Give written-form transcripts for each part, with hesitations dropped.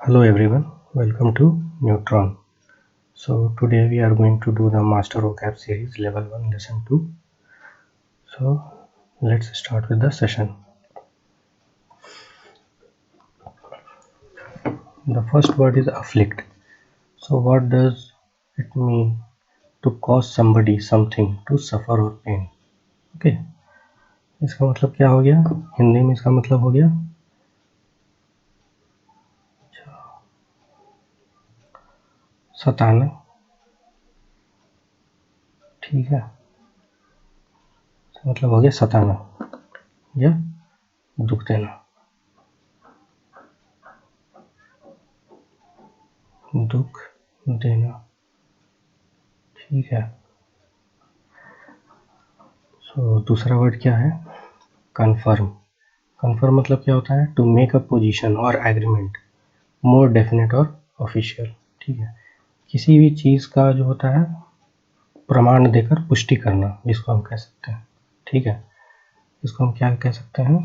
Hello everyone, welcome to Neutron. So today we are going to do the Master Vocab series level 1 lesson 2. So let's start with the session. The first word is afflict. So what does it mean to cause somebody something to suffer or pain? Okay, इसका मतलब क्या हो गया? हिंदी में इसका मतलब हो गया सताना, ठीक है, मतलब हो गया सताना या दुख देना, दुख देना, ठीक है। सो दूसरा वर्ड क्या है? कन्फर्म। कन्फर्म मतलब क्या होता है? टू मेक अ पोजीशन और एग्रीमेंट मोर डेफिनेट और ऑफिशियल, ठीक है। किसी भी चीज़ का जो होता है प्रमाण देकर पुष्टि करना, जिसको हम कह सकते हैं, ठीक है। इसको हम क्या कह सकते हैं?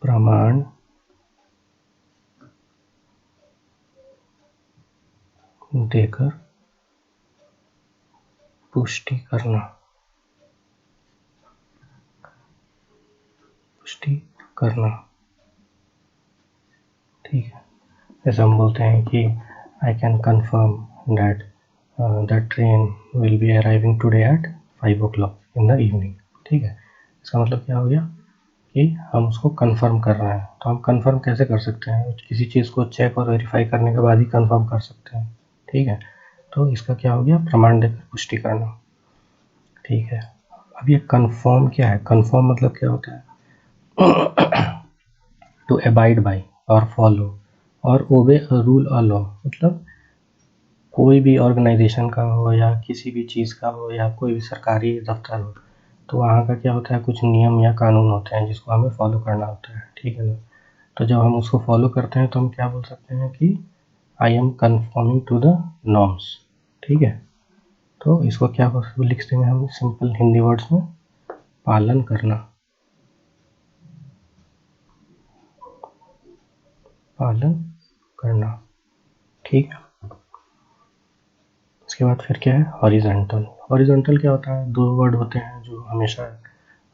प्रमाण देकर पुष्टि करना, पुष्टि करना, ठीक है। जैसे हम बोलते हैं कि I can confirm that the train will be arriving today at 5 o'clock in the evening, ठीक है। इसका मतलब क्या हो गया कि हम उसको कंफर्म कर रहे हैं। तो हम कंफर्म कैसे कर सकते हैं? किसी चीज़ को चेक और वेरीफाई करने के बाद ही कंफर्म कर सकते हैं, ठीक है। तो इसका क्या हो गया? प्रमाण देकर पुष्टि करना, ठीक है। अब ये कंफर्म क्या है? कंफर्म मतलब क्या होता है? टू अबाइड बाय और फॉलो और ओबे अ रूल अ लॉ, मतलब कोई भी ऑर्गेनाइजेशन का हो या किसी भी चीज़ का हो या कोई भी सरकारी दफ्तर हो, तो वहाँ का क्या होता है? कुछ नियम या कानून होते हैं जिसको हमें फॉलो करना होता है, ठीक है ना। तो जब हम उसको फॉलो करते हैं तो हम क्या बोल सकते हैं कि I am confirming to the norms, ठीक है। तो इसको क्या लिख देंगे हम सिंपल हिंदी वर्ड्स में? पालन करना, पालन करना, ठीक है। इसके बाद फिर क्या है? हॉरिजॉन्टल। हॉरिजॉन्टल क्या होता है? दो वर्ड होते हैं जो हमेशा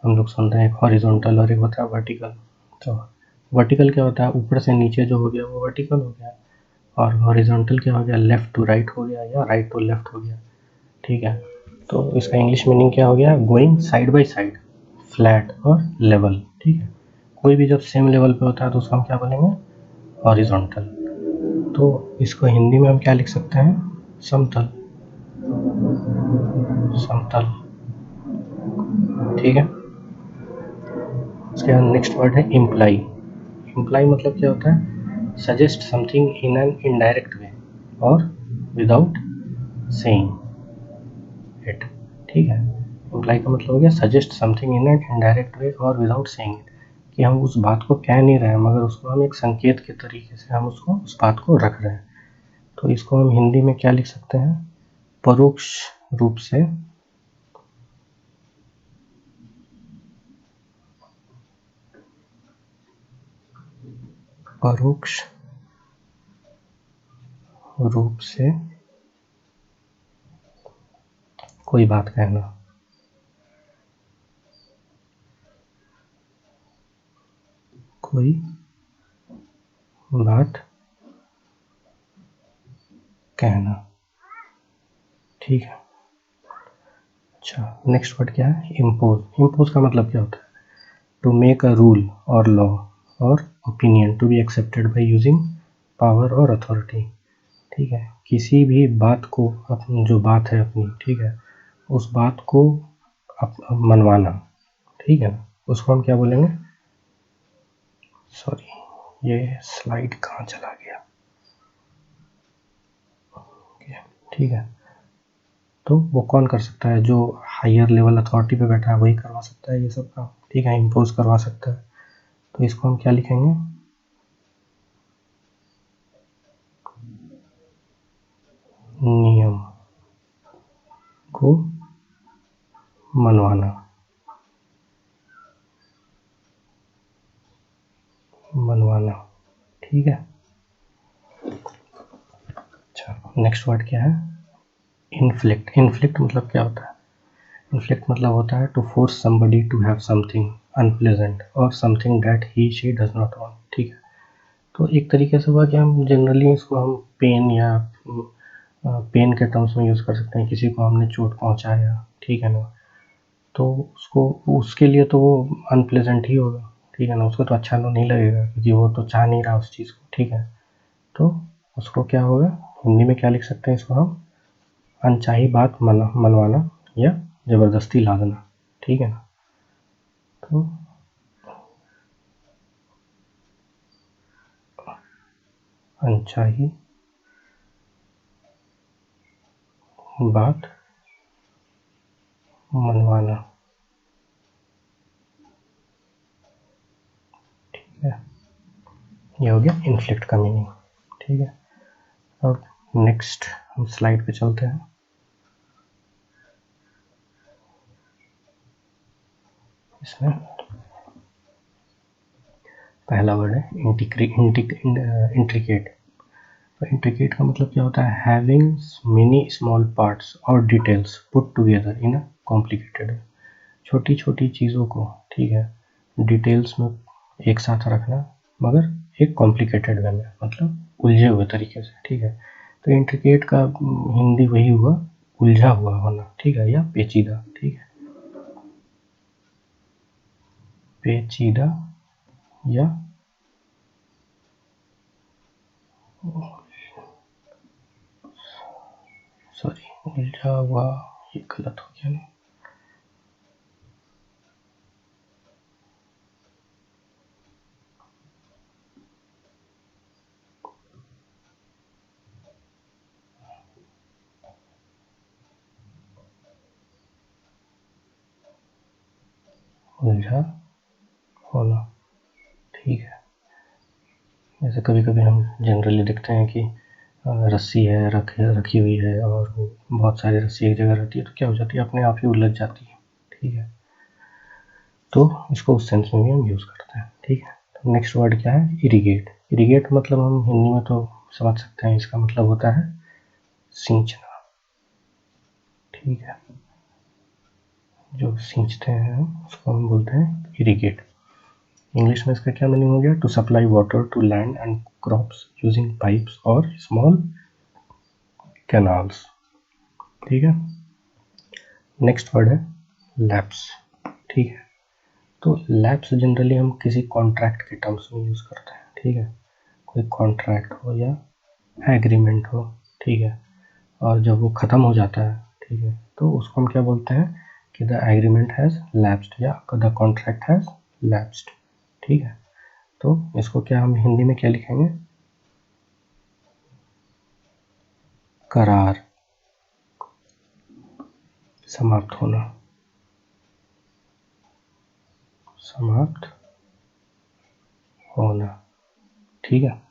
हम लोग सुनते हैं, एक हॉरिजॉन्टल और एक होता है वर्टिकल। तो वर्टिकल क्या होता है? ऊपर से नीचे जो हो गया वो वर्टिकल हो गया, और हॉरिजॉन्टल क्या हो गया? लेफ्ट टू राइट हो गया या राइट टू लेफ्ट हो गया, ठीक है। तो इसका इंग्लिश मीनिंग क्या हो गया? Going side by side, flat और लेवल, ठीक है। कोई भी जब सेम लेवल पे होता है तो उसको हम क्या बोलेंगे? हॉरिजॉन्टल। तो इसको हिंदी में हम क्या लिख सकते हैं? समतल, समतल, ठीक है। इसके बाद नेक्स्ट वर्ड है इम्प्लाई। इम्प्लाई मतलब क्या होता है? Suggest something in an indirect way और विदाउट सेइंग इट, ठीक है। इम्प्लाई का मतलब हो गया suggest something in an indirect way और विदाउट सेइंग इट, कि हम उस बात को कह नहीं रहे हैं मगर उसको हम एक संकेत के तरीके से हम उसको उस बात को रख रहे हैं। तो इसको हम हिंदी में क्या लिख सकते हैं? परोक्ष रूप से, परोक्ष रूप से कोई बात कहना, कोई बात कहना, ठीक है। अच्छा, नेक्स्ट वर्ड क्या है? इम्पोज। इम्पोज का मतलब क्या होता है? टू मेक अ रूल और लॉ और opinion to be accepted by using power और अथॉरिटी, ठीक है। किसी भी बात को, अपनी जो बात है अपनी, ठीक है, उस बात को मनवाना, ठीक है, उसको हम क्या बोलेंगे? सॉरी, ये स्लाइड कहाँ चला गया, ठीक है। तो वो कौन कर सकता है? जो हायर लेवल अथॉरिटी पे बैठा है वही करवा सकता है ये सब काम, ठीक है, इम्पोज करवा सकता है। तो इसको हम क्या लिखेंगे? नियम को मनवाना, मनवाना, ठीक है। अच्छा, नेक्स्ट वर्ड क्या है? इन्फ्लिक्ट। इन्फ्लिक्ट मतलब क्या होता है? इन्फ्लिक्ट मतलब होता है to force somebody to have something unpleasant और something that he she does not want, ठीक है। तो एक तरीके से हुआ कि हम जनरली इसको हम पेन या पेन के टर्म्स में यूज़ कर सकते हैं। किसी को हमने चोट पहुंचाया, ठीक है ना, तो उसको उसके लिए तो वो अनप्लेजेंट ही होगा, ठीक है ना, उसको तो अच्छा नहीं लगेगा क्योंकि वो तो चाह नहीं रहा उस चीज़ को, ठीक है। तो उसको क्या होगा, हिंदी में क्या लिख सकते हैं इसको हम? अनचाही बात मनवाना या ज़बरदस्ती लादना, ठीक है ना। तो अनचाही बात मनवाना, ठीक है। ये हो गया इन्फ्लिक्ट का मीनिंग, ठीक है। अब नेक्स्ट हम स्लाइड पे चलते हैं। इसमें पहला वर्ड है इंट्रिकेट। तो इंट्रिकेट का मतलब क्या होता है? हैविंग मेनी स्मॉल पार्ट्स और details put together in a complicated. छोटी छोटी चीज़ों को, ठीक है, डिटेल्स में एक साथ रखना मगर एक कॉम्प्लिकेटेड वे में, मतलब उलझे हुए तरीके से, ठीक है। तो इंट्रिकेट का हिंदी वही हुआ, उलझा हुआ होना, ठीक है, या पेचीदा, ठीक है, पेचीदा या सॉरी उलझा हुआ, ये गलत हो गया ना। उलझा होना, ठीक है। जैसे कभी कभी हम जनरली देखते हैं कि रस्सी है रखी हुई है और वो बहुत सारी रस्सी एक जगह रहती है, तो क्या हो जाती है, अपने आप ही उलझ जाती है, ठीक है। तो इसको उस सेंस में भी हम यूज़ करते हैं, ठीक है। तो नेक्स्ट वर्ड क्या है? इरिगेट। इरिगेट मतलब हम हिंदी में तो समझ सकते हैं, इसका मतलब होता है सींचना, ठीक है। जो सींचते हैं उसको हम बोलते हैं इरिगेट। इंग्लिश में इसका क्या मीनिंग हो गया? To supply water to land and crops using pipes और स्मॉल कैनाल्स, ठीक है। नेक्स्ट वर्ड है लैप्स, ठीक है। तो लैप्स जनरली हम किसी कॉन्ट्रैक्ट के टर्म्स में यूज़ करते हैं, ठीक है। कोई कॉन्ट्रैक्ट हो या एग्रीमेंट हो, ठीक है, और जब वो ख़त्म हो जाता है, ठीक है, तो उसको हम क्या बोलते हैं कि द एग्रीमेंट हैज़ लैप्स्ड या द कॉन्ट्रैक्ट हैज़ लैप्स्ड, ठीक है। तो इसको क्या हम हिंदी में क्या लिखेंगे? करार, समाप्त होना, समाप्त होना, ठीक है।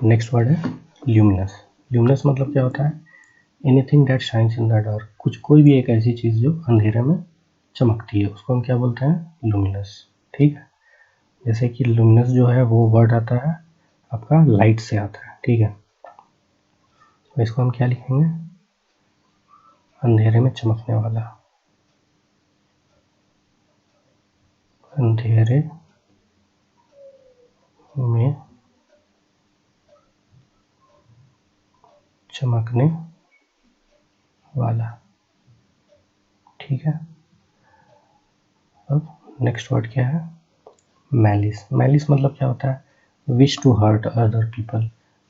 नेक्स्ट वर्ड है ल्यूमिनस। ल्यूमिनस मतलब क्या होता है? Anything that shines in the dark. कोई भी एक ऐसी चीज़ जो अंधेरे में चमकती है, उसको हम क्या बोलते हैं? लुमिनस, ठीक है। जैसे कि लुमिनस जो है वो वर्ड आता है आपका लाइट से आता है, ठीक है। तो इसको हम क्या लिखेंगे? अंधेरे में चमकने वाला, अंधेरे में चमकने वाला, ठीक है। अब नेक्स्ट वर्ड क्या है? मैलिस। मैलिस मतलब क्या होता है? Wish to hurt other people,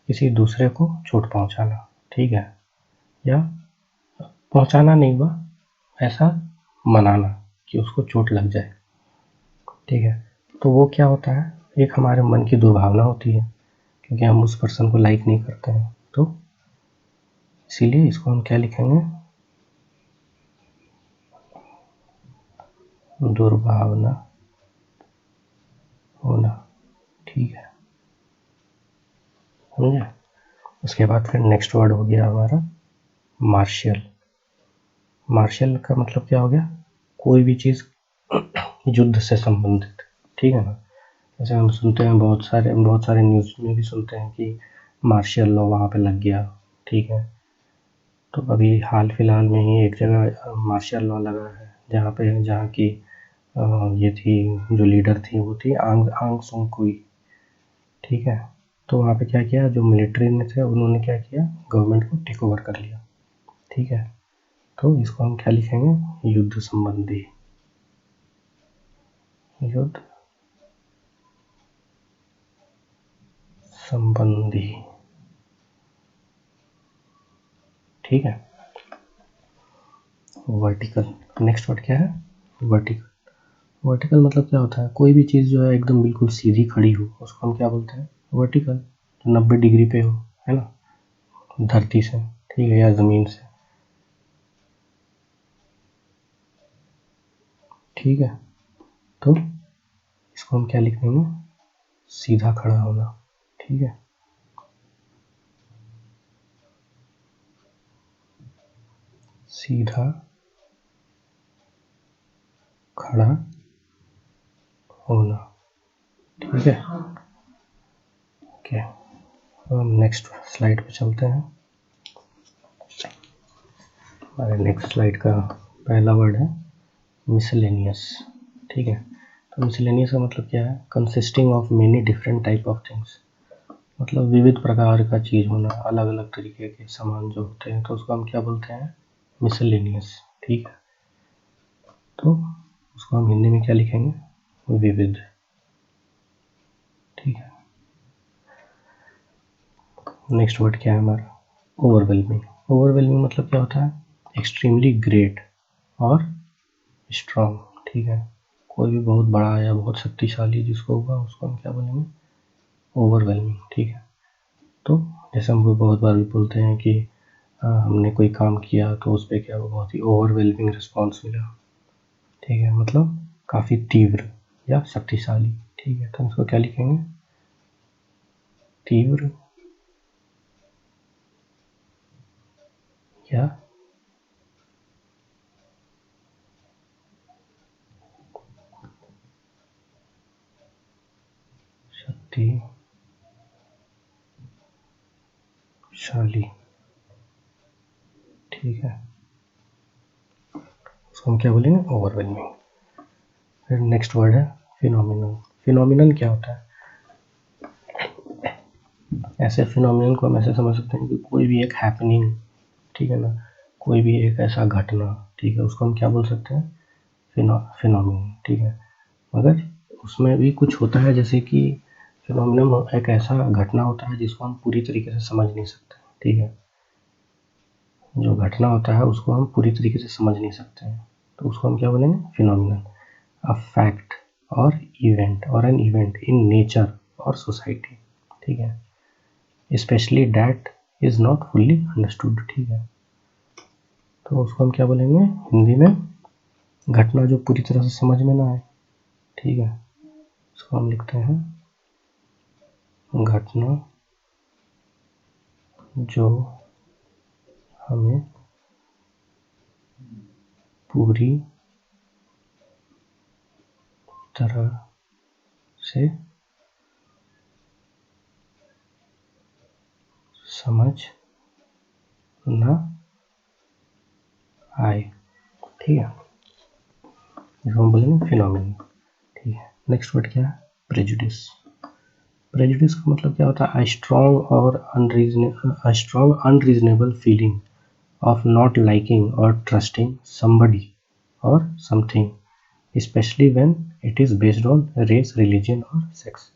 किसी दूसरे को चोट पहुंचाना, ठीक है, या पहुंचाना नहीं हुआ, ऐसा मनाना कि उसको चोट लग जाए, ठीक है। तो वो क्या होता है? एक हमारे मन की दुर्भावना होती है क्योंकि हम उस पर्सन को लाइक नहीं करते हैं, तो इसीलिए इसको हम क्या लिखेंगे? दुर्भावना होना, ठीक है, समझे। उसके बाद फिर नेक्स्ट वर्ड हो गया हमारा मार्शियल। मार्शियल का मतलब क्या हो गया? कोई भी चीज़ युद्ध से संबंधित, ठीक है ना। जैसे हम सुनते हैं बहुत सारे न्यूज़ में भी सुनते हैं कि मार्शियल लॉ वहाँ पे लग गया, ठीक है। तो अभी हाल फिलहाल में ही एक जगह मार्शियल लॉ लगा है, जहाँ की ये थी, जो लीडर थी वो थी आंग आंग सूं की, ठीक है। तो वहाँ पे क्या किया, जो मिलिट्री में थे उन्होंने क्या किया, गवर्नमेंट को टेक ओवर कर लिया, ठीक है। तो इसको हम क्या लिखेंगे, युद्ध संबंधी, युद्ध संबंधी, ठीक है। वर्टिकल, नेक्स्ट वर्ड क्या है, वर्टिकल। वर्टिकल मतलब क्या होता है, कोई भी चीज़ जो है एकदम बिल्कुल सीधी खड़ी हो उसको हम क्या बोलते हैं, वर्टिकल। 90 डिग्री पे हो, है ना, धरती से, ठीक है, या ज़मीन से, ठीक है। तो इसको हम क्या लिख देंगे, सीधा खड़ा होना, ठीक है। सीधा खड़ा होना, ठीक है, ओके। हम नेक्स्ट स्लाइड पे चलते हैं। हमारे नेक्स्ट स्लाइड का पहला वर्ड है मिसलेनियस, ठीक है। तो मिसलेनियस का मतलब क्या है, consisting of many different type of things, मतलब विविध प्रकार का चीज़ होना, अलग अलग तरीके के सामान जो होते हैं, तो उसको हम क्या बोलते हैं, मिसलेनियस, ठीक है। तो उसको हम हिंदी में क्या लिखेंगे, विविध, ठीक है। नेक्स्ट वर्ड क्या है हमारा, ओवरवेलमिंग। ओवरवेलमिंग मतलब क्या होता है, एक्सट्रीमली ग्रेट और स्ट्रॉन्ग, ठीक है। कोई भी बहुत बड़ा या बहुत शक्तिशाली जिसको होगा उसको हम क्या बोलेंगे, ओवरवेलमिंग, ठीक है। तो जैसे हम बहुत बार भी बोलते हैं कि हमने कोई काम किया तो उस पर क्या, बहुत ही ओवरवेलमिंग रिस्पॉन्स मिला, ठीक है, मतलब काफ़ी तीव्र या शक्तिशाली, ठीक है। तो इसको क्या लिखेंगे, तीव्र या शक्तिशाली, ठीक है। उसको हम क्या बोलेंगे, ओवरवेलमिंग। फिर नेक्स्ट वर्ड है फिनोमिनल। फिनोमिनल क्या होता है, ऐसे फिनोमिनल को हम ऐसे समझ सकते हैं कि कोई भी एक हैपनिंग, ठीक है ना, कोई भी एक ऐसा घटना, ठीक है, उसको हम क्या बोल सकते हैं, फिनोमिनल, ठीक है। मगर उसमें भी कुछ होता है, जैसे कि फिनोमिनल एक ऐसा घटना होता है जिसको हम पूरी तरीके से समझ नहीं सकते, ठीक है। जो घटना होता है उसको हम पूरी तरीके से समझ नहीं सकते हैं, तो उसको हम क्या बोलेंगे, फिनोमिनल। अ फैक्ट और इवेंट और एन इवेंट इन नेचर और सोसाइटी, ठीक है, specially that is not fully understood, ठीक है। तो उसको हम क्या बोलेंगे हिंदी में, घटना जो पूरी तरह से समझ में ना आए, ठीक है। उसको हम लिखते हैं घटना जो हमें पूरी तरह से समझ ना आए, ठीक है। इसको हम बोलेंगे फिनोमिनल, ठीक है। नेक्स्ट वर्ड क्या है, प्रेजुडिस। प्रेजुडिस का मतलब क्या होता है, strong unreasonable feeling of not liking और trusting somebody or something, especially when it is based on race, religion और sex।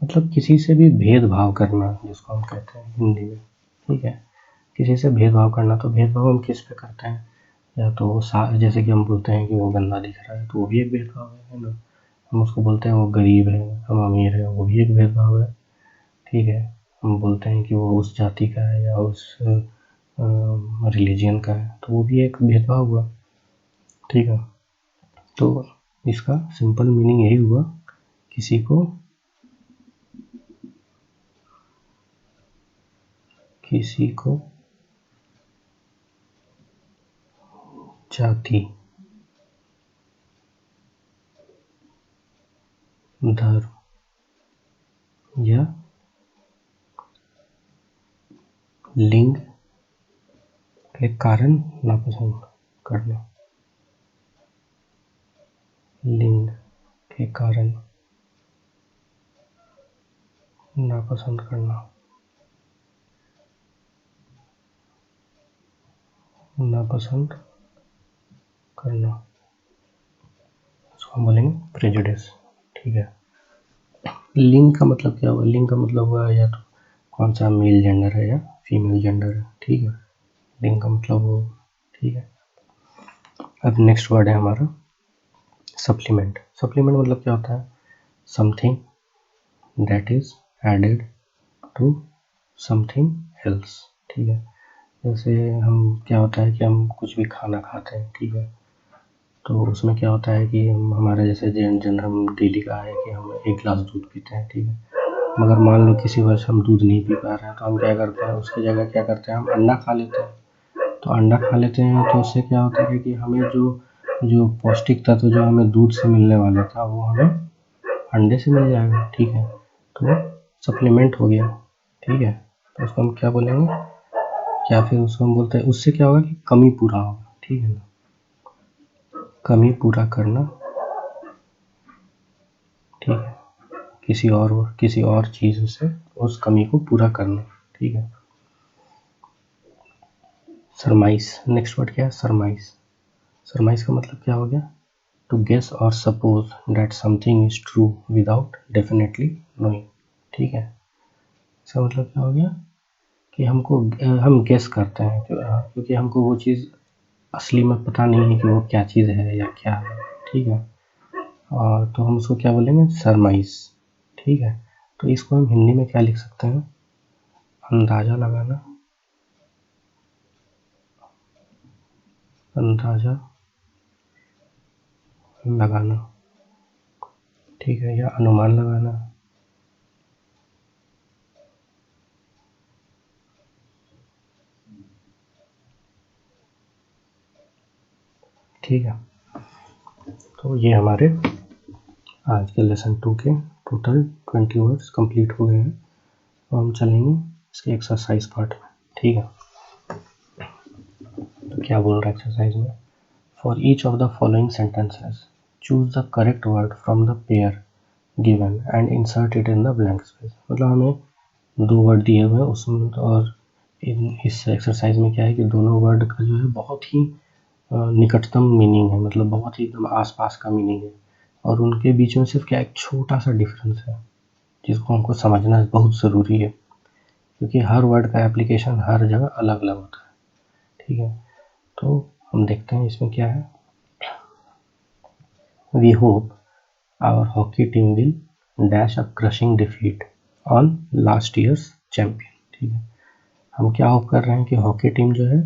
मतलब किसी से भी भेदभाव करना, जिसको हम कहते हैं हिंदी में, ठीक है। किसी से भेदभाव करना, तो भेदभाव हम किस पे करते हैं, या तो जैसे कि हम बोलते हैं कि वो गंदा दिख रहा है, तो वो भी एक भेदभाव है ना। हम उसको बोलते हैं वो गरीब है, हम अमीर है, वो भी एक भेदभाव है, ठीक है। हम बोलते हैं कि वो उस जाति का है या उस रिलीजन का है, तो वो भी एक भेदभाव हुआ, ठीक है। तो इसका सिंपल मीनिंग यही हुआ, किसी को जाति धर्म या लिंग के कारण नापसंद करना, लिंग के कारण नापसंद करना, नापसंद करना, उसको हम बोलेंगे प्रेजुडिस। ठीक है। लिंग का मतलब क्या हुआ? लिंग का मतलब हुआ या तो कौन सा मेल जेंडर है या फीमेल जेंडर है। ठीक है, लिंग का मतलब वो। ठीक है। अब नेक्स्ट वर्ड है हमारा सप्लीमेंट। सप्लीमेंट मतलब क्या होता है? Something that is added to something else. ठीक है। जैसे हम क्या होता है कि हम कुछ भी खाना खाते हैं, ठीक है, तो उसमें क्या होता है कि हम हमारा जैसे जनरल हम डेली का है कि हम 1 गिलास दूध पीते हैं, ठीक है, मगर मान लो किसी वजह से हम दूध नहीं पी पा रहे हैं तो हम क्या करते हैं, उसकी जगह क्या करते हैं, हम अंडा खा लेते हैं। तो अंडा खा लेते हैं तो उससे क्या होता है कि हमें जो पौष्टिक तत्व जो हमें दूध से मिलने वाला था वो हमें अंडे से मिल जाएगा। ठीक है, तो सप्लीमेंट हो गया। ठीक है, तो उसको हम क्या बोलेंगे, या फिर उसको हम बोलते हैं उससे क्या होगा कि कमी पूरा होगा। ठीक है ना, कमी पूरा करना। ठीक है, किसी और चीज़ से उस कमी को पूरा करना। ठीक है। सरमाइस, नेक्स्ट वर्ड क्या है? सरमाइस। सरमाइस का मतलब क्या हो गया? टू गेस और suppose that something is true without definitely knowing. ठीक है, इसका मतलब क्या हो गया कि हम गेस करते हैं क्योंकि हमको वो चीज़ असली में पता नहीं है कि वो क्या चीज़ है या क्या है। ठीक है, और तो हम उसको क्या बोलेंगे? सरमाइस। ठीक है, तो इसको हम हिंदी में क्या लिख सकते हैं? अंदाज़ा लगाना, अंदाज़ा लगाना। ठीक है, या अनुमान लगाना। ठीक है, तो ये हमारे आज के लेसन 2 के टोटल 20 वर्ड्स कंप्लीट हो गए हैं। तो हम चलेंगे इसके एक्सरसाइज पार्ट में। ठीक है, तो क्या बोल रहा है एक्सरसाइज में? For each of the following sentences choose the correct word from the pair given and insert it in the blank space. मतलब हमें 2 वर्ड दिए हुए हैं उसमें, और इस एक्सरसाइज में क्या है कि दोनों वर्ड का जो है बहुत ही निकटतम मीनिंग है, मतलब बहुत ही एकदम आसपास का मीनिंग है, और उनके बीच में सिर्फ क्या एक छोटा सा डिफरेंस है जिसको हमको समझना बहुत ज़रूरी है, क्योंकि हर वर्ड का एप्लीकेशन हर जगह अलग अलग होता है। ठीक है, तो हम देखते हैं इसमें क्या है। We hope our hockey team will dash a crushing defeat on last year's champion. ठीक है, हम क्या होप कर रहे हैं कि हॉकी टीम जो है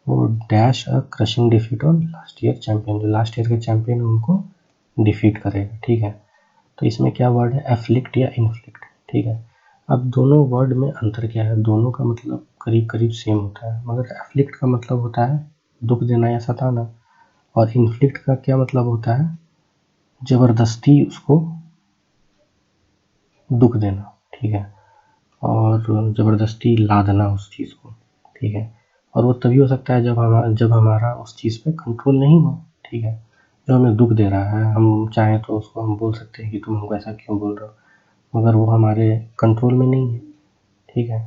वो dash a crushing defeat on last year champion, जो लास्ट ईयर के चैम्पियन है उनको डिफीट करेगा। ठीक है, तो इसमें क्या वर्ड है? एफ्लिक्ट या इन्फ्लिक्ट। ठीक है, अब दोनों वर्ड में अंतर क्या है? दोनों का मतलब करीब करीब सेम होता है, मगर एफ्लिक्ट का मतलब होता है दुख देना या सताना, और इन्फ्लिक्ट का क्या मतलब होता है? ज़बरदस्ती उसको दुख देना। ठीक है, और ज़बरदस्ती लादना उस चीज़ को। ठीक है, और वो तभी हो सकता है जब हमारा उस चीज़ पे कंट्रोल नहीं हो। ठीक है, जो हमें दुख दे रहा है, हम चाहें तो उसको हम बोल सकते हैं कि तुम हमको ऐसा क्यों बोल रहे हो, मगर वो हमारे कंट्रोल में नहीं है। ठीक है,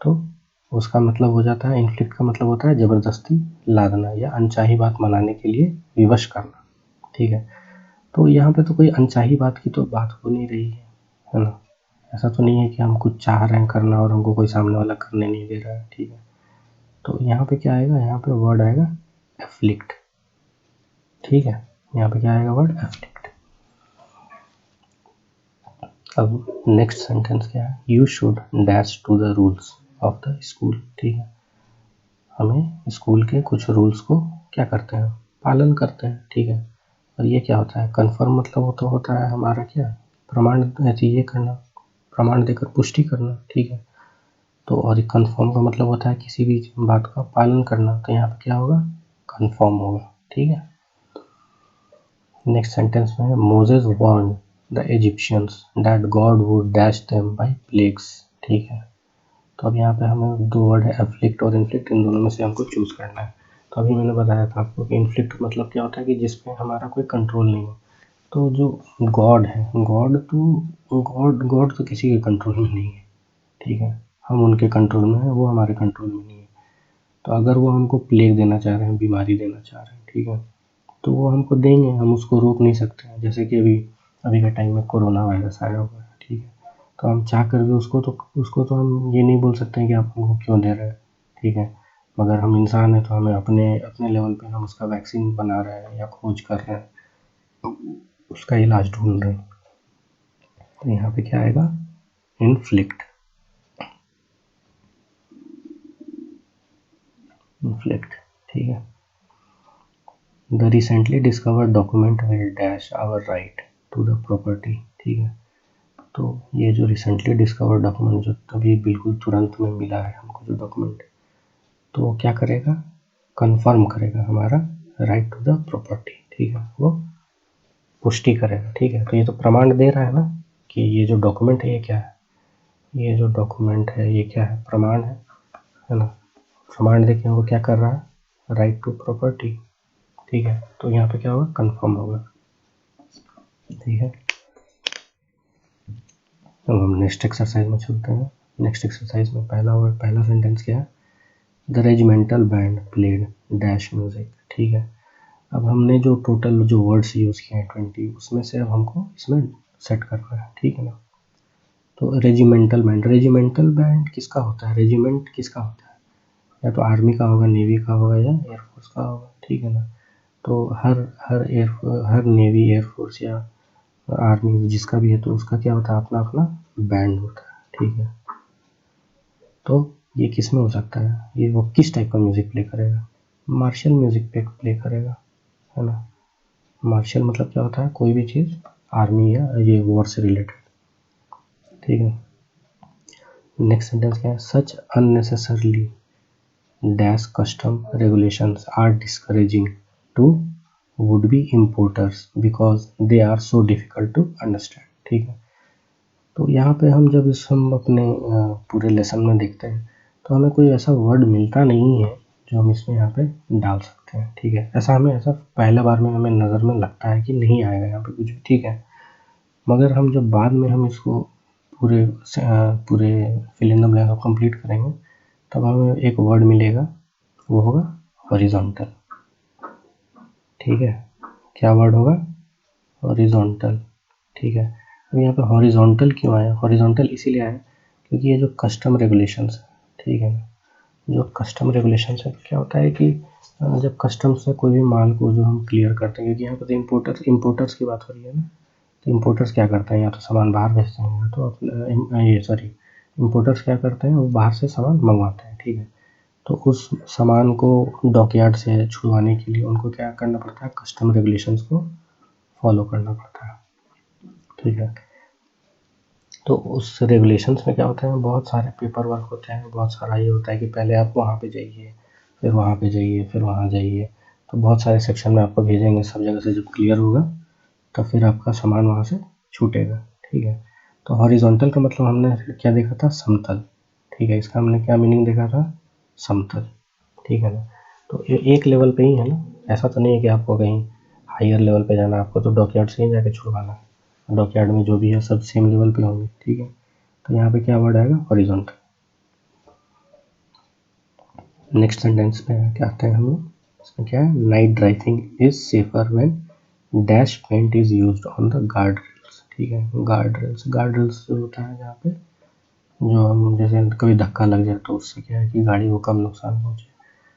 तो उसका मतलब हो जाता है, इन्फ्लिक्ट का मतलब होता है ज़बरदस्ती लादना या अनचाही बात मनाने के लिए विवश करना। ठीक है, तो यहाँ पे तो कोई अनचाही बात की तो बात हो नहीं रही है ना। ऐसा तो नहीं है कि हम कुछ चाह रहे हैं करना और हमको कोई सामने वाला करने नहीं दे रहा है। ठीक है, तो यहाँ पे क्या आएगा? यहाँ पे वर्ड आएगा एफ्लिक्ट। ठीक है, यहाँ पे क्या आएगा? Word afflict. अब नेक्स्ट सेंटेंस क्या है? You should dash to the rules of the school. ठीक है, हमें स्कूल के कुछ रूल्स को क्या करते हैं? पालन करते हैं। ठीक है, और ये क्या होता है? कन्फर्म मतलब तो होता है हमारा क्या? प्रमाण ये करना, प्रमाण देकर पुष्टि करना। ठीक है, तो और कन्फर्म का मतलब होता है किसी भी बात का पालन करना, तो यहाँ पे क्या होगा? कन्फर्म होगा। ठीक है, नेक्स्ट सेंटेंस में Moses warn the Egyptians that God would dash them by plagues. ठीक है, तो अब यहाँ पे हमें दो वर्ड है एफ्लिक्ट और इन्फ्लिक्ट, इन दोनों में से हमको चूज करना है। तो अभी मैंने बताया था आपको कि इन्फ्लिक्ट मतलब क्या होता है कि जिसपे हमारा कोई कंट्रोल नहीं हो। तो जो गॉड है, गॉड तो किसी के कंट्रोल में नहीं है। ठीक है, हम उनके कंट्रोल में है, वो हमारे कंट्रोल में नहीं है। तो अगर वो हमको प्लेग देना चाह रहे हैं, बीमारी देना चाह रहे हैं, ठीक है, तो वो हमको देंगे, हम उसको रोक नहीं सकते हैं। जैसे कि अभी के टाइम में कोरोना वायरस आया हुआ है, ठीक है, तो हम चाह कर भी उसको तो हम ये नहीं बोल सकते हैं कि आप हमको क्यों दे रहे हैं। ठीक है, मगर हम इंसान हैं तो हमें अपने अपने लेवल पे हम उसका वैक्सीन बना रहे हैं या खोज कर रहे हैं, उसका इलाज ढूंढ रहे हैं। तो यहाँ पे क्या आएगा, इन्फ्लिक्ट। ठीक है, the recently discovered document will dash our right to the property. ठीक है, तो ये जो रिसेंटली डिस्कवर्ड डॉक्यूमेंट, जो तभी बिल्कुल तुरंत में मिला है हमको जो डॉक्यूमेंट, तो वो क्या करेगा, कंफर्म करेगा हमारा राइट टू द प्रॉपर्टी। ठीक है, वो पुष्टि करेगा। ठीक है, तो ये तो प्रमाण दे रहा है ना कि ये जो डॉक्यूमेंट है ये क्या है, ये जो डॉक्यूमेंट है ये क्या है, प्रमाण है ना। प्रमाण देके वो क्या कर रहा है, राइट टू प्रॉपर्टी। ठीक है, तो यहाँ पे क्या होगा, कंफर्म होगा। ठीक है, अब हम नेक्स्ट एक्सरसाइज में चलते हैं। नेक्स्ट एक्सरसाइज में पहला सेंटेंस क्या है, the regimental band played dash music. ठीक है, अब हमने जो टोटल जो वर्ड्स यूज़ किए हैं 20, उसमें से अब हमको इसमें सेट करना है। ठीक है ना, तो रेजिमेंटल बैंड किसका होता है, रेजिमेंट किसका होता है, या तो आर्मी का होगा, नेवी का होगा, या एयरफोर्स का होगा। ठीक है ना, तो हर नेवी, एयरफोर्स या आर्मी जिसका भी है, तो उसका क्या होता है, अपना अपना बैंड होता है। ठीक है, तो ये किस में हो सकता है, ये वो किस टाइप का म्यूजिक प्ले करेगा, मार्शल म्यूजिक पे प्ले करेगा, है ना। मार्शल मतलब क्या होता है, कोई भी चीज़ आर्मी या ये वॉर से रिलेटेड। ठीक है, नेक्स्ट सेंटेंस क्या है, such unnecessarily dash custom regulations are discouraging to would be importers because they are so difficult to understand. ठीक है, तो यहाँ पे हम अपने पूरे लेसन में देखते हैं, तो हमें कोई ऐसा वर्ड मिलता नहीं है जो हम इसमें यहाँ पे डाल सकते हैं। ठीक है, ऐसा पहले बार में हमें नज़र में लगता है कि नहीं आएगा यहाँ पे कुछ भी। ठीक है, मगर हम जब बाद में हम इसको पूरे fill in the blank complete करेंगे, तब हमें एक वर्ड मिलेगा, वो होगा हॉरिजॉन्टल। ठीक है, क्या वर्ड होगा, हॉरिजॉन्टल। ठीक है, अब यहाँ पे हॉरिजॉन्टल क्यों आया, हॉरिजॉन्टल इसीलिए आया क्योंकि ये जो कस्टम रेगुलेशंस है, ठीक है ना, जो कस्टम रेगुलेशंस है, क्या होता है कि जब कस्टम से कोई भी माल को जो हम क्लियर करते हैं, क्योंकि यहाँ पर तो इम्पोर्टर्स की बात हो रही है ना, तो इम्पोर्टर्स क्या करते हैं, या तो सामान बाहर भेजते हैं, या तो इम्पोर्टर्स क्या करते हैं, वो बाहर से सामान मंगवाते हैं। ठीक है, तो उस सामान को डॉकयार्ड से छुड़वाने के लिए उनको क्या करना पड़ता है, कस्टम रेगुलेशंस को फॉलो करना पड़ता है। ठीक है, तो उस रेगुलेशंस में क्या होता है, बहुत सारे पेपर वर्क होते हैं, बहुत सारा ये होता है कि पहले आप वहाँ पे जाइए, फिर वहाँ पे जाइए, फिर वहाँ जाइए, तो बहुत सारे सेक्शन में आपको भेजेंगे। सब जगह से जब क्लियर होगा तब फिर आपका सामान वहाँ से छूटेगा। ठीक है, तो हॉरिजॉन्टल का मतलब हमने क्या देखा था, समतल। ठीक है, इसका हमने क्या मीनिंग देखा था, समतल। ठीक है ना, तो एक लेवल पे ही है ना, ऐसा तो नहीं है कि आपको कहीं हायर लेवल पे जाना, आपको तो डॉकयार्ड से ही जाके छुड़वाना है। डॉकयार्ड में जो भी है सब सेम लेवल पे होंगे। ठीक है, तो यहाँ पे क्या वर्ड आएगा, हॉरिजॉन्टल। नेक्स्ट सेंटेंस पे क्या आते हैं हम लोग, इसमें क्या है, night driving is safer when dash paint is used on the guard rails. ठीक है, गार्ड रेल्स जो होता है जहाँ पे जो हम जैसे कभी धक्का लग जाए तो उससे क्या है कि गाड़ी को कम नुकसान पहुँचे,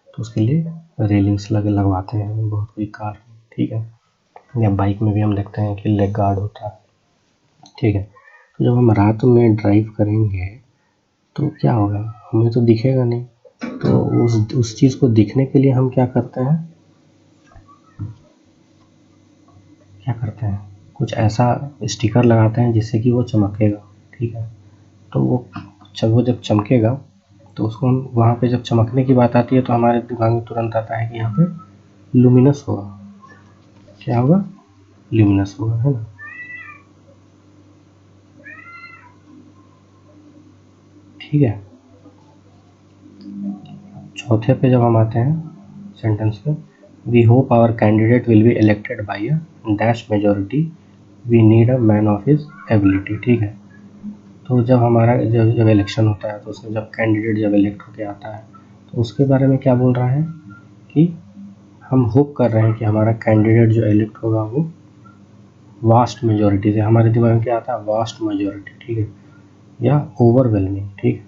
तो उसके लिए रेलिंग्स लगवाते हैं बहुत कोई कार में। ठीक है, या बाइक में भी हम देखते हैं कि लेग गार्ड होता है। ठीक है, तो जब हम रात में ड्राइव करेंगे तो क्या होगा, हमें तो दिखेगा नहीं, तो उस चीज़ को दिखने के लिए हम क्या करते हैं, कुछ ऐसा स्टिकर लगाते हैं जिससे कि वो चमकेगा। ठीक है, तो वो जब चमकेगा तो उसको हम वहाँ पे जब चमकने की बात आती है तो हमारे दिमाग में तुरंत आता है कि यहाँ पे लुमिनस होगा, क्या होगा, ल्यूमिनस होगा, है ना। ठीक है। चौथे पे जब हम आते हैं सेंटेंस पे, we hope our candidate will be elected by a dash majority, we need a man of his ability. ठीक है, तो जब हमारा जब इलेक्शन होता है तो उसमें जब कैंडिडेट जब इलेक्ट होकर आता है तो उसके बारे में क्या बोल रहा है कि हम होप कर रहे हैं कि हमारा कैंडिडेट जो इलेक्ट होगा वो वास्ट मेजोरिटी से, हमारे दिमाग में क्या आता है, वास्ट मेजोरिटी, ठीक है, या ओवरवेलमिंग, ठीक,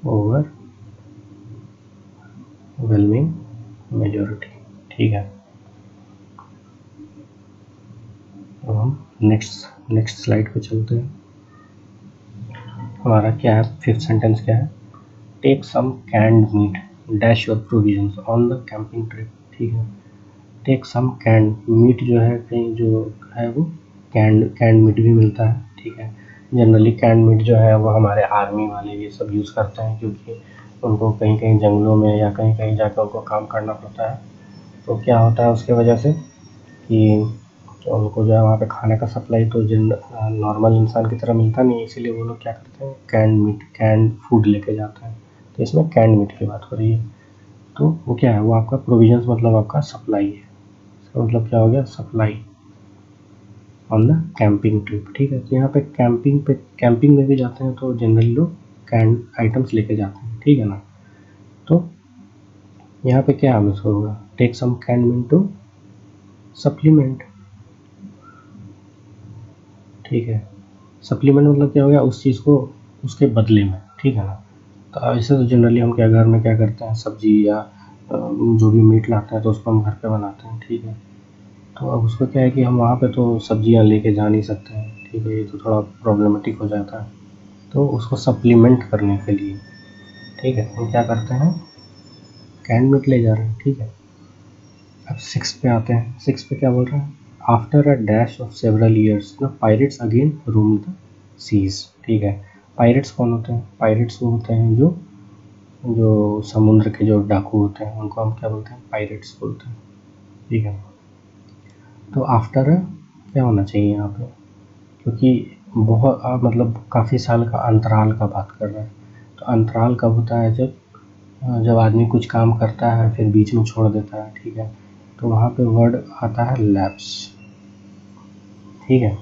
ओवरवेलमिंग मेजोरिटी, ठीक है। अब हम नेक्स्ट स्लाइड पे चलते हैं। हमारा क्या है, फिफ्थ सेंटेंस क्या है, take some canned meat dash your provisions on the camping trip. ठीक है, टेक सम कैंड मीट जो है कहीं जो है वो कैंड मीट भी मिलता है। ठीक है, जनरली कैंड मीट जो है वो हमारे आर्मी वाले ये सब यूज़ करते हैं, क्योंकि उनको कहीं कहीं जंगलों में या कहीं कहीं जाकर उनको काम करना पड़ता है। तो क्या होता है उसके वजह से कि तो उनको जो है वहाँ पे खाने का सप्लाई तो नॉर्मल इंसान की तरह मिलता नहीं है, इसीलिए वो लोग क्या करते हैं, कैंड मीट कैंड फूड लेके जाते हैं। तो इसमें कैंड मीट की बात हो रही है। तो वो क्या है, वो आपका प्रोविजंस मतलब आपका सप्लाई है, इसका मतलब क्या हो गया, supply on the camping trip. ठीक है, तो यहाँ पे कैंपिंग में भी जाते हैं तो जनरली लोग कैंड आइटम्स लेके जाते हैं। ठीक है ना, तो यहाँ पे क्या हमें होगा, take some canned meat to supplement. ठीक है, सप्लीमेंट मतलब क्या हो गया, उस चीज़ को उसके बदले में। ठीक है ना, तो ऐसे तो जनरली हम क्या घर में क्या करते हैं, सब्जी या जो भी मीट लाते हैं तो उसको हम घर पे बनाते हैं। ठीक है, तो अब उसको क्या है कि हम वहाँ पे तो सब्जियाँ लेके जा नहीं सकते हैं। ठीक है, ये तो थोड़ा प्रॉब्लमेटिक हो जाता है, तो उसको सप्लीमेंट करने के लिए, ठीक है, हम क्या करते हैं, कैन मीट ले जा रहे हैं। ठीक है, अब 6 पे आते हैं। 6 पे क्या बोल रहा है, after a dash of several years the pirates again roam the seas. ठीक है, पायरेट्स कौन होते हैं, पायरेट्स वो होते हैं जो जो समुद्र के जो डाकू होते हैं, उनको हम क्या बोलते हैं, पायरेट्स बोलते हैं। ठीक है, तो आफ्टर क्या होना चाहिए यहाँ पे, क्योंकि बहुत मतलब काफ़ी साल का अंतराल का बात कर रहा है। तो अंतराल कब होता है, जब आदमी कुछ काम करता है फिर बीच में छोड़ देता है। ठीक है, तो वहाँ पे वर्ड आता है लैप्स। ठीक है,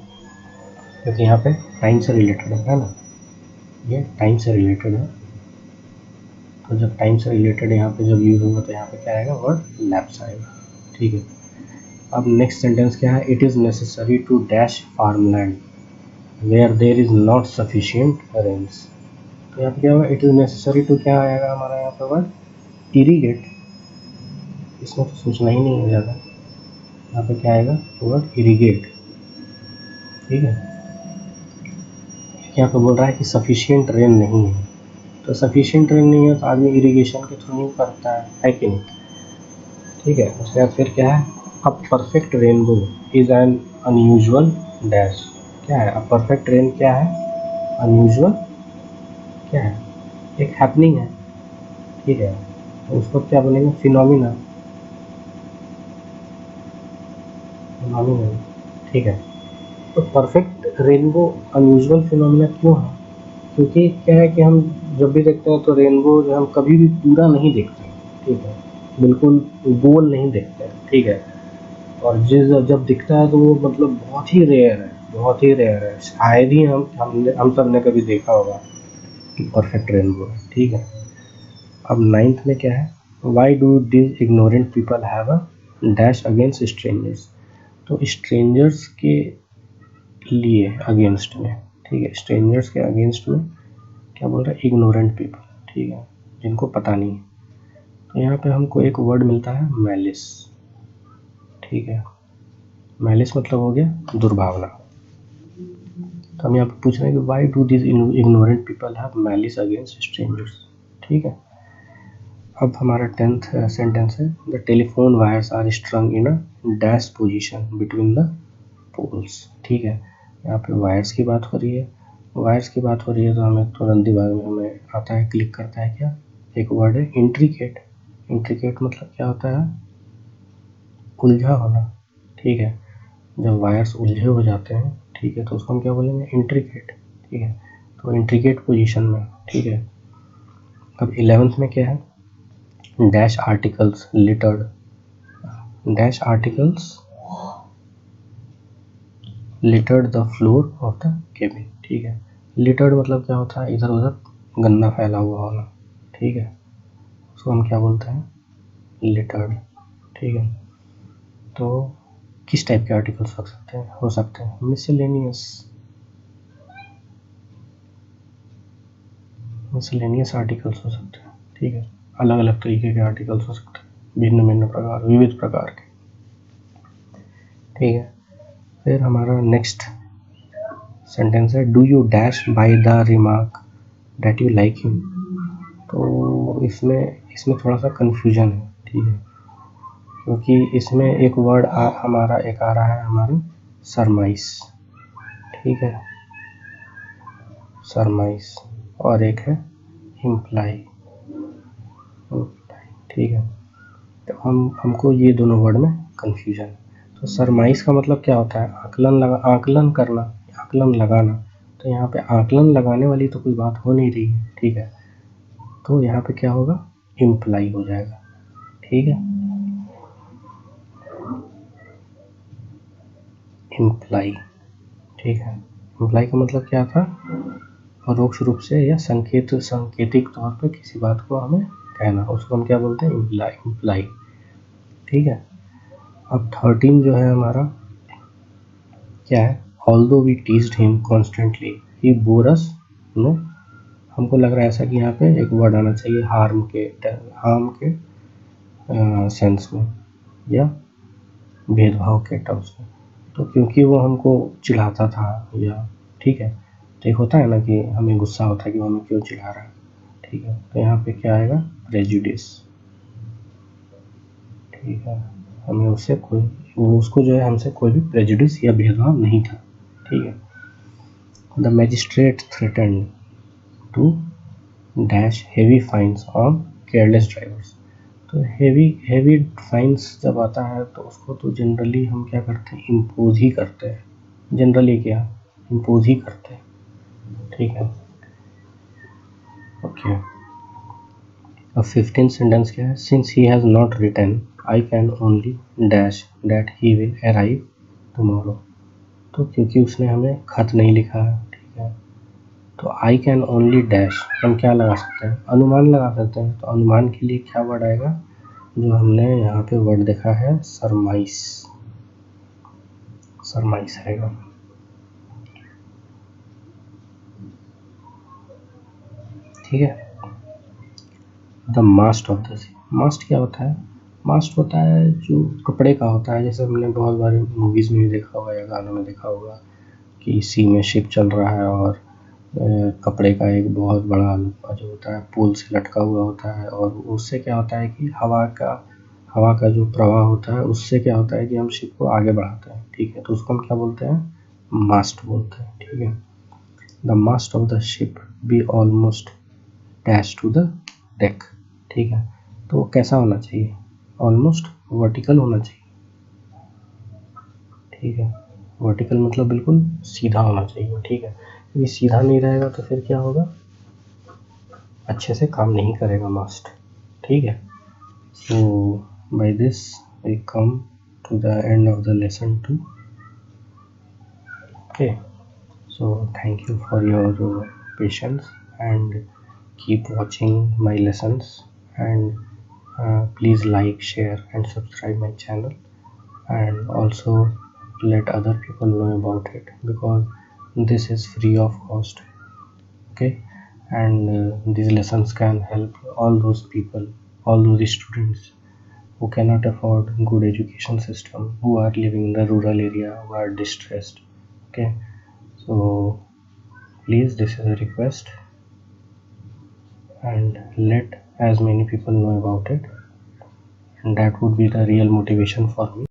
क्योंकि यहाँ पे टाइम से रिलेटेड है ना, ये टाइम से रिलेटेड है, तो जब टाइम से रिलेटेड यहाँ पे जब यूज़ होगा तो यहाँ पे क्या आएगा, वर्ड लैप्स आएगा। ठीक है, अब नेक्स्ट सेंटेंस क्या है, it is necessary to dash farmland where there is not sufficient rains. तो यहाँ पे क्या होगा, इट इज़ नेसेसरी टू क्या आएगा हमारा यहाँ पे वर्ड इरीगेट। इसमें तो सोचना ही नहीं है ज़्यादा, यहाँ पे क्या आएगा, वर्ड इरीगेट। ठीक है, यहाँ पे बोल रहा है कि सफिशिएंट रेन नहीं है, तो सफिशिएंट रेन नहीं है तो आदमी इरिगेशन के थ्रू ही करता है कि नहीं। ठीक है, उसके बाद फिर क्या है, a perfect rainbow is an unusual dash. क्या है, अ परफेक्ट रेन क्या है, अनयूजुअल क्या है, एक हैपनिंग है। ठीक है, तो उसको क्या बोलेंगे, फिनोमिना। ठीक है, तो परफेक्ट रेनबो अनयूजुअल फिनोमिना क्यों है, क्योंकि क्या है कि हम जब भी देखते हैं तो रेनबो जो हम कभी भी पूरा नहीं देखते हैं। ठीक है, बिल्कुल गोल नहीं देखते हैं। ठीक है, और जब दिखता है तो वो मतलब बहुत ही रेयर है, बहुत ही रेयर है, शायद ही हम सब ने कभी देखा होगा कि परफेक्ट रेनबो है। ठीक है, अब 9th में क्या है, Y do this ignorant people have a dash against strangers. तो स्ट्रेंजर्स के लिए अगेंस्ट में, ठीक है, स्ट्रेंजर्स के अगेंस्ट में क्या बोल रहा है, इग्नोरेंट पीपल। ठीक है, जिनको पता नहीं है, तो यहाँ पे हमको एक वर्ड मिलता है मैलिस। ठीक है, मैलिस मतलब हो गया दुर्भावना। तो हम यहाँ पे पूछ रहे हैं कि why do this ignorant people have malice against strangers. ठीक है, अब हमारा 10th सेंटेंस है, the telephone wires are strung in a dash position between the poles. ठीक है, यहाँ पे वायर्स की बात हो रही है, वायर्स की बात हो रही है तो हमें तुरंत दिमाग में हमें आता है, क्लिक करता है क्या, एक वर्ड है इंट्रिकेट। इंट्रिकेट मतलब क्या होता है, उलझा होना। ठीक है, जब वायर्स उलझे हो जाते हैं, ठीक है, तो उसको हम क्या बोलेंगे, इंट्रिकेट। ठीक है, तो इंट्रिकेट पोजीशन में, ठीक है। अब 11th में क्या है, dash articles littered, dash articles littered the floor of the cabin, ठीक है। लिटर्ड मतलब क्या होता है, इधर उधर गंदा फैला हुआ होना, ठीक है, उसको हम क्या बोलते हैं, लिटर्ड, ठीक है। तो किस टाइप के आर्टिकल्स हो सकते हैं, मिसलेनियस आर्टिकल्स हो सकते हैं, ठीक है। अलग अलग तरीके के आर्टिकल्स हो सकते हैं, भिन्न भिन्न प्रकार, विविध प्रकार के, ठीक है। फिर हमारा नेक्स्ट सेंटेंस है, do you dash by the remark that you like him. तो इसमें थोड़ा सा कन्फ्यूजन है, ठीक है, क्योंकि इसमें एक वर्ड हमारा एक आ रहा है हमारा सरमाइस, ठीक है, सरमाइस, और एक है इम्प्लाई, ठीक है। तो हमको ये दोनों वर्ड में कन्फ्यूजन है। तो सरमाइस का मतलब क्या होता है, आकलन करना, आकलन लगाना। तो यहाँ पे आकलन लगाने वाली तो कोई बात हो नहीं रही है, ठीक है। तो यहाँ पे क्या होगा, इम्प्लाई हो जाएगा, ठीक है, इम्प्लाई, ठीक है। इम्प्लाई का मतलब क्या था, परोक्ष रूप से या सांकेतिक तौर पे किसी बात को हमें कहना, उसको हम क्या बोलते हैं, इम्प्लाई, ठीक है। अब 13 जो है हमारा क्या है, although we teased him constantly he bore us, no. हमको लग रहा है ऐसा कि यहाँ पे एक वर्ड आना चाहिए हार्म के सेंस में या भेदभाव के टर्म्स में। तो क्योंकि वो हमको चिढ़ाता था, या ठीक है, तो एक होता है ना कि हमें गुस्सा होता है कि वो हमें क्यों चिढ़ा रहा है, ठीक है। तो यहाँ पे क्या आएगा, प्रेजुडिस, ठीक है। हमें उसको जो है हमसे कोई भी प्रेजुडिस या भेदभाव नहीं था, ठीक है। The magistrate threatened to dash heavy fines on careless drivers. तो हेवी फाइन्स जब आता है तो उसको तो जनरली हम क्या करते हैं, इम्पोज ही करते हैं, जनरली क्या इम्पोज ही करते हैं, ठीक है, ओके। अब 15 सेंटेंस क्या है, since he has not written I can only dash that he will arrive tomorrow. तो क्योंकि उसने हमें खत नहीं लिखा है, ठीक है, तो आई कैन ओनली डैश हम क्या लगा सकते हैं, अनुमान लगा सकते हैं। तो अनुमान के लिए क्या वर्ड आएगा, जो हमने यहाँ पे वर्ड देखा है, सरमाइस, सरमाइस आएगा, ठीक है। द मास्ट ऑफ द सी, मास्ट क्या होता है, मास्ट होता है जो कपड़े का होता है, जैसे हमने बहुत बार मूवीज़ में भी देखा होगा या गानों में देखा होगा कि सी में शिप चल रहा है और कपड़े का एक बहुत बड़ा जो होता है पुल से लटका हुआ होता है, और उससे क्या होता है कि हवा का जो प्रवाह होता है उससे क्या होता है कि हम शिप को आगे बढ़ाते हैं, ठीक है। तो उसको हम क्या बोलते हैं, मास्ट बोलते हैं, ठीक है। The mast of the ship be almost dash to the deck, ठीक है। तो कैसा होना चाहिए, ऑलमोस्ट वर्टिकल होना चाहिए, ठीक है। वर्टिकल मतलब बिल्कुल सीधा होना चाहिए, ठीक है। ये सीधा नहीं रहेगा तो फिर क्या होगा, अच्छे से काम नहीं करेगा मास्ट, ठीक है। So by this we come to the end of the lesson 2. Okay, so thank you for your patience and keep watching my lessons, and please like, share and subscribe my channel, and also let other people know about it, because this is free of cost, okay. And these lessons can help all those people, all those students who cannot afford good education system, who are living in the rural area, who are distressed, okay. So please, this is a request, and let as many people know about it, and that would be the real motivation for me.